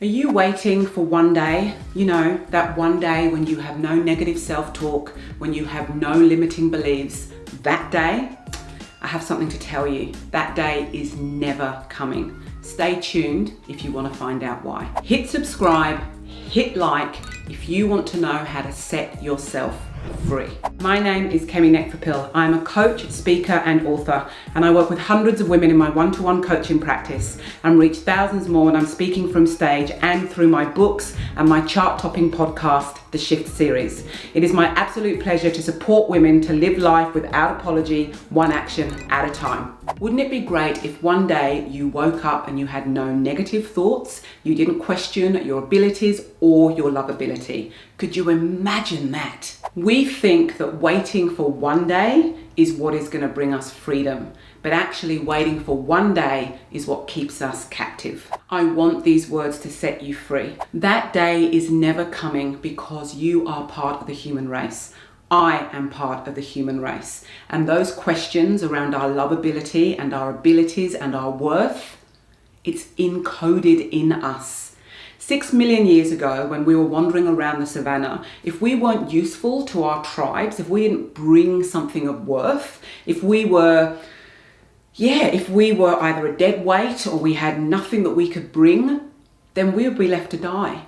Are you waiting for one day? You know, that one day when you have no negative self-talk, when you have no limiting beliefs. That day, I have something to tell you. That day is never coming. Stay tuned if you want to find out why. Hit subscribe, hit like if you want to know how to set yourself free. My name is Kemi Nekvapil. I'm a coach, speaker and author, and I work with hundreds of women in my one-to-one coaching practice and reach thousands more when I'm speaking from stage and through my books and my chart-topping podcast, The Shift Series. It is my absolute pleasure to support women to live life without apology, one action at a time. Wouldn't it be great if one day you woke up and you had no negative thoughts, you didn't question your abilities or your lovability? Could you imagine that? We think that waiting for one day is what is going to bring us freedom, but actually waiting for one day is what keeps us captive. I want these words to set you free. That day is never coming because you are part of the human race. I am part of the human race. And those questions around our lovability and our abilities and our worth, it's encoded in us. 6 million years ago, when we were wandering around the savannah, if we weren't useful to our tribes, if we didn't bring something of worth, if we were either a dead weight or we had nothing that we could bring, then we would be left to die.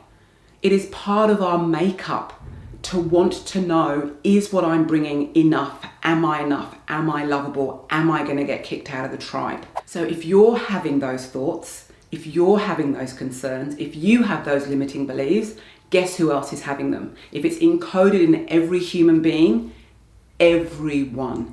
It is part of our makeup to want to know, is what I'm bringing enough? Am I enough? Am I lovable? Am I going to get kicked out of the tribe? So if you're having those thoughts, if you're having those concerns, if you have those limiting beliefs, guess who else is having them? If it's encoded in every human being, everyone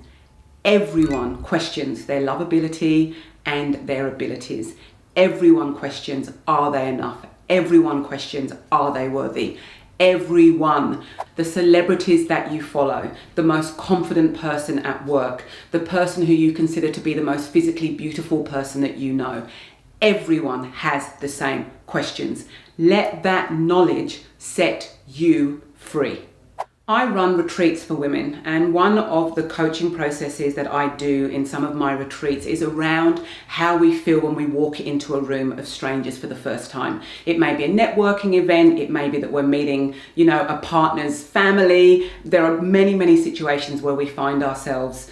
questions their lovability and their abilities. Everyone questions, are they enough? Everyone questions, are they worthy? Everyone, the celebrities that you follow, the most confident person at work, the person who you consider to be the most physically beautiful person that you know, everyone has the same questions. Let that knowledge set you free. I run retreats for women, and one of the coaching processes that I do in some of my retreats is around how we feel when we walk into a room of strangers for the first time. It may be a networking event, it may be that we're meeting, a partner's family. There are many, many situations where we find ourselves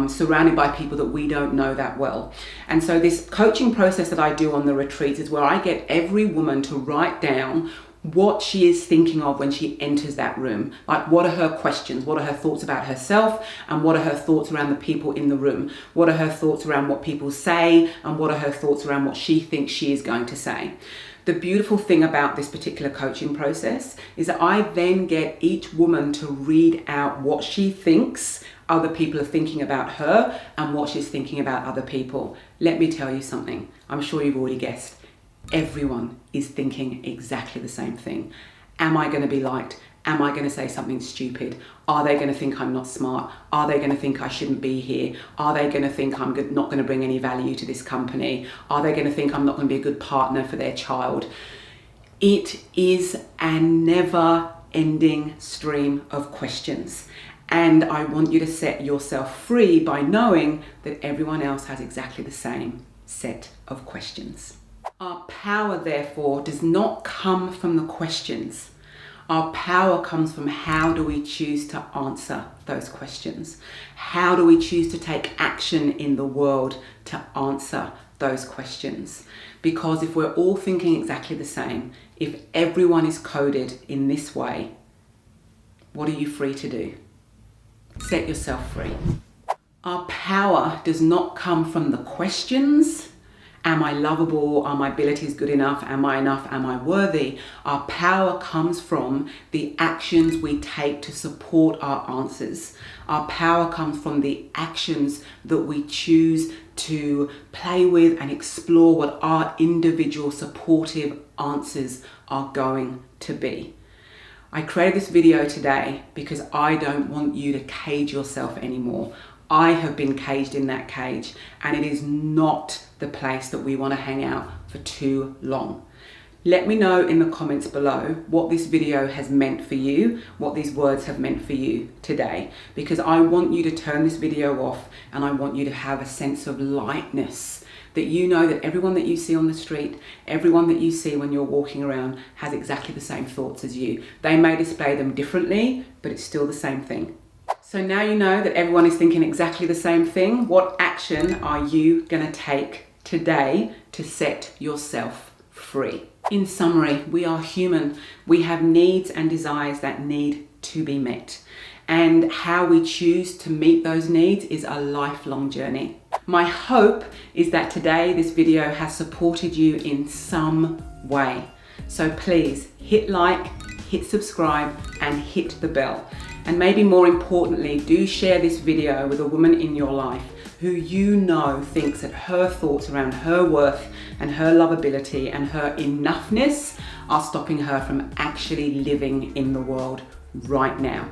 surrounded by people that we don't know that well. And so this coaching process that I do on the retreats is where I get every woman to write down what she is thinking of when she enters that room. Like, what are her questions? What are her thoughts about herself? And what are her thoughts around the people in the room? What are her thoughts around what people say? And what are her thoughts around what she thinks she is going to say? The beautiful thing about this particular coaching process is that I then get each woman to read out what she thinks other people are thinking about her and what she's thinking about other people. Let me tell you something. I'm sure you've already guessed. Everyone is thinking exactly the same thing. Am I going to be liked? Am I going to say something stupid? Are they going to think I'm not smart? Are they going to think I shouldn't be here? Are they going to think I'm not going to bring any value to this company? Are they going to think I'm not going to be a good partner for their child? It is a never-ending stream of questions. And I want you to set yourself free by knowing that everyone else has exactly the same set of questions. Our power, therefore, does not come from the questions. Our power comes from how do we choose to answer those questions? How do we choose to take action in the world to answer those questions? Because if we're all thinking exactly the same, if everyone is coded in this way, what are you free to do? Set yourself free. Our power does not come from the questions. Am I lovable? Are my abilities good enough? Am I enough? Am I worthy? Our power comes from the actions we take to support our answers. Our power comes from the actions that we choose to play with and explore what our individual supportive answers are going to be. I created this video today because I don't want you to cage yourself anymore. I have been caged in that cage, and it is not the place that we want to hang out for too long. Let me know in the comments below what this video has meant for you, what these words have meant for you today, because I want you to turn this video off and I want you to have a sense of lightness. that you know that everyone that you see on the street, everyone that you see when you're walking around has exactly the same thoughts as you. They may display them differently, but it's still the same thing. So now you know that everyone is thinking exactly the same thing. What action are you going to take today to set yourself free? In summary, we are human. We have needs and desires that need to be met. And how we choose to meet those needs is a lifelong journey. My hope is that today this video has supported you in some way. So please hit like, hit subscribe, and hit the bell. And maybe more importantly, do share this video with a woman in your life who you know thinks that her thoughts around her worth and her lovability and her enoughness are stopping her from actually living in the world right now.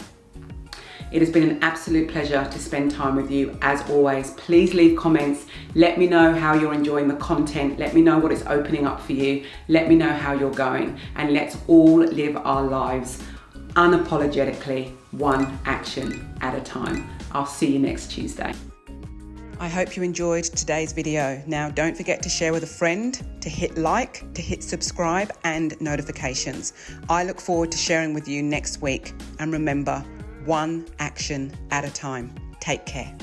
It has been an absolute pleasure to spend time with you. As always, please leave comments. Let me know how you're enjoying the content. Let me know what it's opening up for you. Let me know how you're going. And let's all live our lives unapologetically, one action at a time. I'll see you next Tuesday. I hope you enjoyed today's video. Now, don't forget to share with a friend, to hit like, to hit subscribe and notifications. I look forward to sharing with you next week. And remember, one action at a time. Take care.